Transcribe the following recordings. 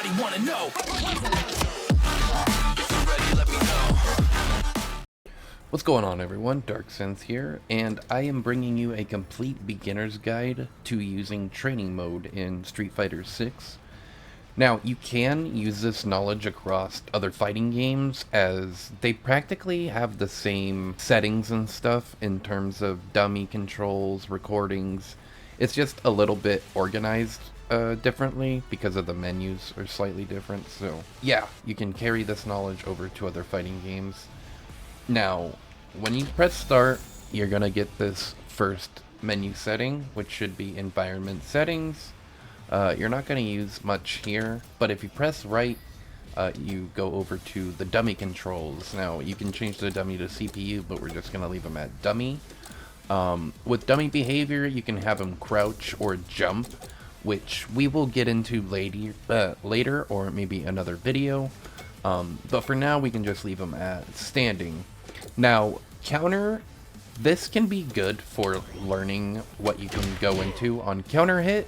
Everybody wanna know. If you're ready, let me know. What's going on, everyone? DarkSense here, and I am bringing you a complete beginner's guide to using training mode in Street Fighter 6. Now, you can use this knowledge across other fighting games, as they practically have the same settings and stuff in terms of dummy controls, recordings. It's just a little bit organized differently because of the menus are slightly different. So yeah, you can carry this knowledge over to other fighting games. Now, when you press start, you're gonna get this first menu setting, which should be environment settings. You're not gonna use much here, but if you press right, you go over to the dummy controls. Now, you can change the dummy to CPU, but we're just gonna leave them at dummy. With dummy behavior, you can have him crouch or jump, which we will get into later or maybe another video. But for now, we can just leave him at standing. Now, counter, this can be good for learning what you can go into on counter hit.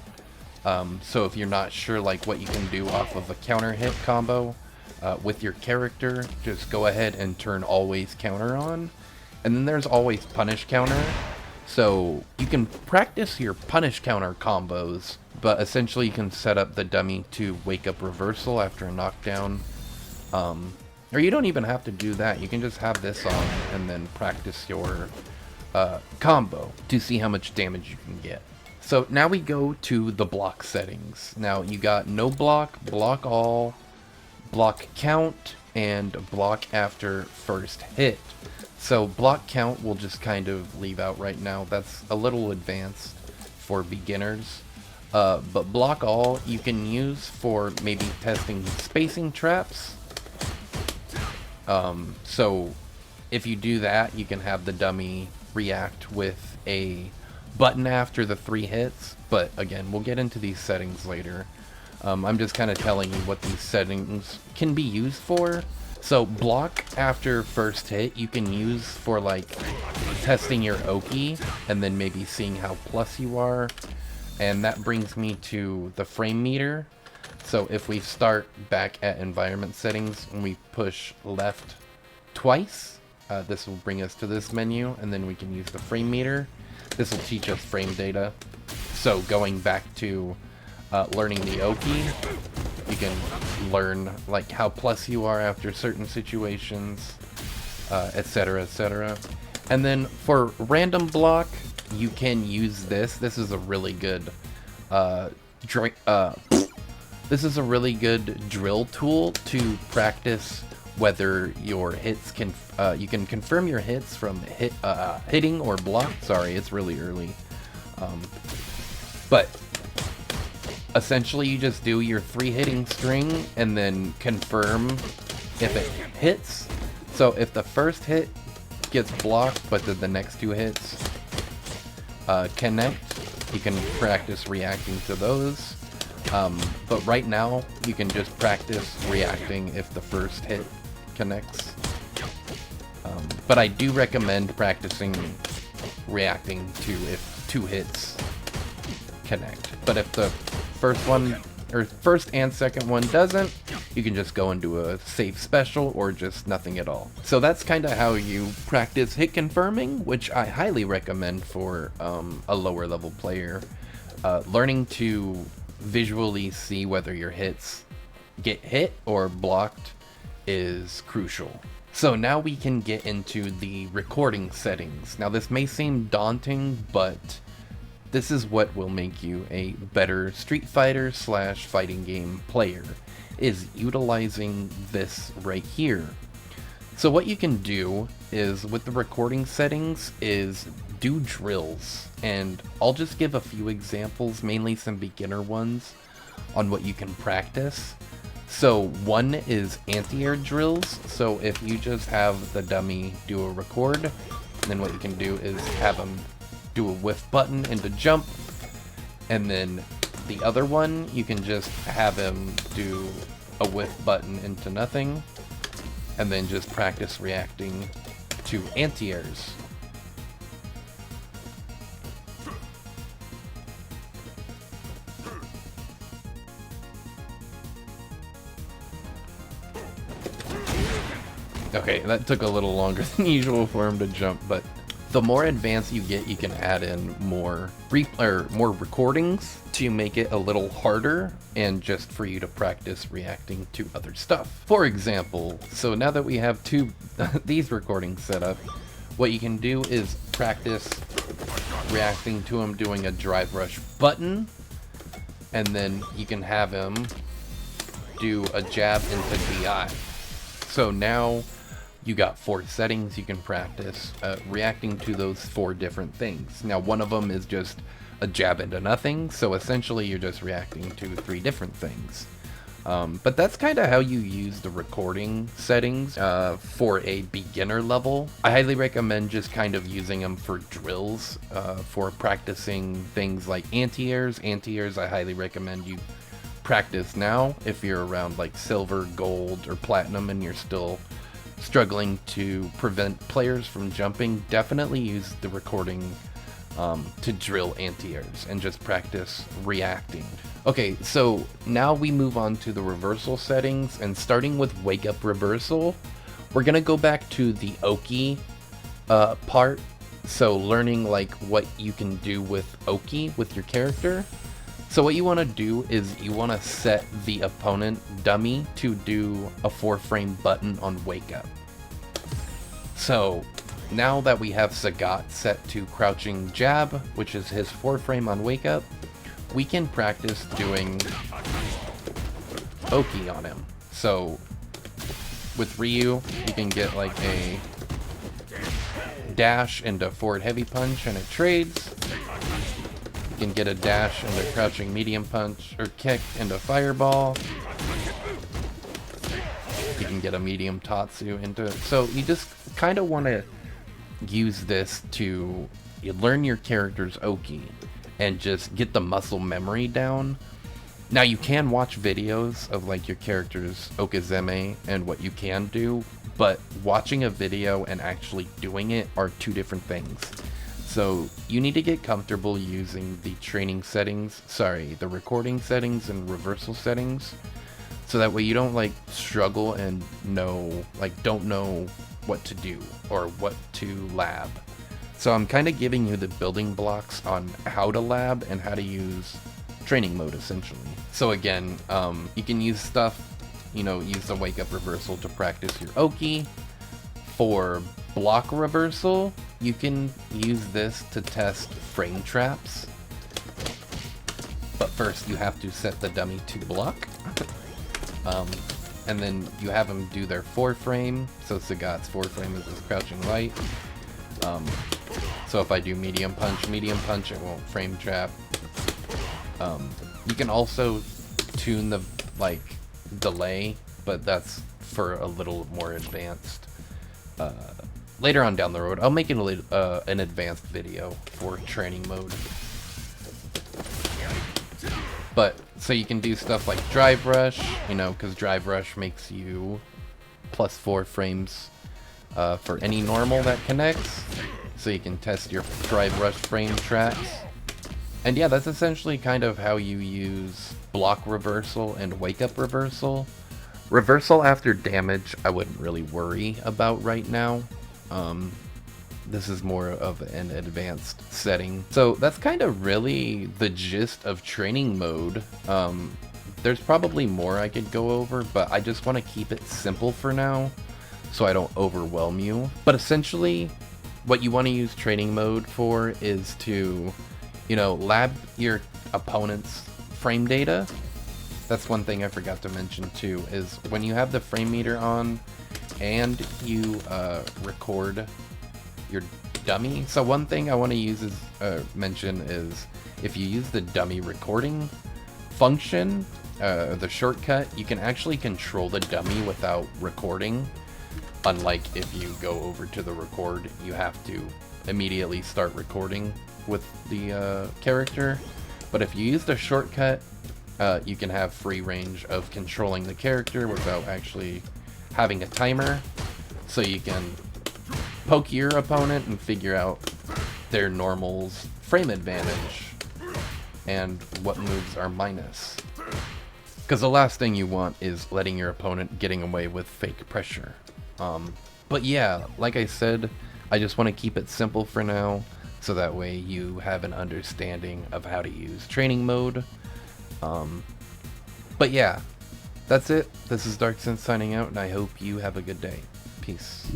So if you're not sure like what you can do off of a counter hit combo with your character, just go ahead and turn always counter on. And then there's always punish counter. So you can practice your punish counter combos, but essentially you can set up the dummy to wake up reversal after a knockdown. Or you don't even have to do that. You can just have this on and then practice your combo to see how much damage you can get. So now we go to the block settings. Now you got no block, block all, block count, and block after first hit. So block count we'll just kind of leave out right now. That's a little advanced for beginners. But block all you can use for maybe testing spacing traps. So if you do that, you can have the dummy react with a button after the 3 hits, but again, we'll get into these settings later. I'm just kind of telling you what these settings can be used for. So block after first hit you can use for like testing your Oki and then maybe seeing how plus you are, and that brings me to the frame meter. So if we start back at environment settings and we push left twice, this will bring us to this menu, and then we can use the frame meter. This will teach us frame data. So going back to learning the Oki, you can learn like how plus you are after certain situations, etc, etc. And then for random block, you can use this. This is a really good this is a really good drill tool to practice whether your hits can you can confirm your hits from hitting or block. Sorry, it's really early. But essentially you just do your 3 hitting string and then confirm if it hits. So if the first hit gets blocked but then the next 2 hits connect, you can practice reacting to those. But right now you can just practice reacting if the first hit connects. But I do recommend practicing reacting to if 2 hits connect. But if the first and second one doesn't, you can just go into a safe special or just nothing at all. So that's kind of how you practice hit confirming, which I highly recommend for a lower level player. Learning to visually see whether your hits get hit or blocked is crucial. So now we can get into the recording settings. Now this may seem daunting, but this is what will make you a better Street Fighter / fighting game player, is utilizing this right here. So what you can do is with the recording settings is do drills, and I'll just give a few examples, mainly some beginner ones, on what you can practice. So one is anti-air drills. So if you just have the dummy do a record, then what you can do is have him do a whiff button into jump, and then the other one you can just have him do a whiff button into nothing, and then just practice reacting to anti-airs. Okay, that took a little longer than usual for him to jump, but the more advanced you get, you can add in more more recordings to make it a little harder and just for you to practice reacting to other stuff. For example, so now that we have these recordings set up, what you can do is practice reacting to him doing a drive rush button, and then you can have him do a jab into DI. So now you got 4 settings you can practice reacting to those 4 different things. Now one of them is just a jab into nothing, so essentially you're just reacting to 3 different things. But that's kind of how you use the recording settings for a beginner level. I highly recommend just kind of using them for drills, for practicing things like anti-airs. Anti-airs I highly recommend you practice now if you're around like silver, gold, or platinum and you're still struggling to prevent players from jumping. Definitely use the recording to drill anti-airs and just practice reacting. Okay, so now we move on to the reversal settings, and starting with wake up reversal, we're gonna go back to the Oki part. So learning like what you can do with Oki with your character. So what you want to do is you want to set the opponent dummy to do a 4-frame button on wake up. So now that we have Sagat set to crouching jab, which is his 4-frame on wake up, we can practice doing Oki on him. So with Ryu, you can get like a dash into forward heavy punch and it trades. You can get a dash into crouching medium punch or kick into fireball. You can get a medium tatsu into it. So you just kind of want to use this to learn your character's Oki and just get the muscle memory down. Now you can watch videos of like your character's Okizeme and what you can do, but watching a video and actually doing it are 2 different things. So you need to get comfortable using the training settings, the recording settings and reversal settings, so that way you don't like struggle and don't know what to do or what to lab. So I'm kind of giving you the building blocks on how to lab and how to use training mode essentially. So again, you can use stuff, use the wake up reversal to practice your Oki. For block reversal, you can use this to test frame traps. But first you have to set the dummy to block. And then you have them do their 4-frame. So Sagat's 4-frame is his crouching right. So if I do medium punch, it won't frame trap. You can also tune the delay, but that's for a little more advanced. Later on down the road, I'll make an advanced video for training mode. But so you can do stuff like drive rush, because drive rush makes you plus 4 frames for any normal that connects. So you can test your drive rush frame tracks. And yeah, that's essentially kind of how you use block reversal and wake up reversal. Reversal after damage, I wouldn't really worry about right now. This is more of an advanced setting. So that's kind of really the gist of training mode. There's probably more I could go over, but I just want to keep it simple for now so I don't overwhelm you. But essentially, what you want to use training mode for is to, lab your opponent's frame data. That's one thing I forgot to mention too, is when you have the frame meter on and you record your dummy. So one thing I want to use mention is if you use the dummy recording function, the shortcut, you can actually control the dummy without recording. Unlike if you go over to the record, you have to immediately start recording with the character. But if you use the shortcut, you can have free range of controlling the character without actually having a timer. So you can poke your opponent and figure out their normal's frame advantage and what moves are minus. Because the last thing you want is letting your opponent getting away with fake pressure. But yeah, like I said, I just want to keep it simple for now, so that way you have an understanding of how to use training mode. But yeah, that's it. This is DarkSense signing out, and I hope you have a good day. Peace.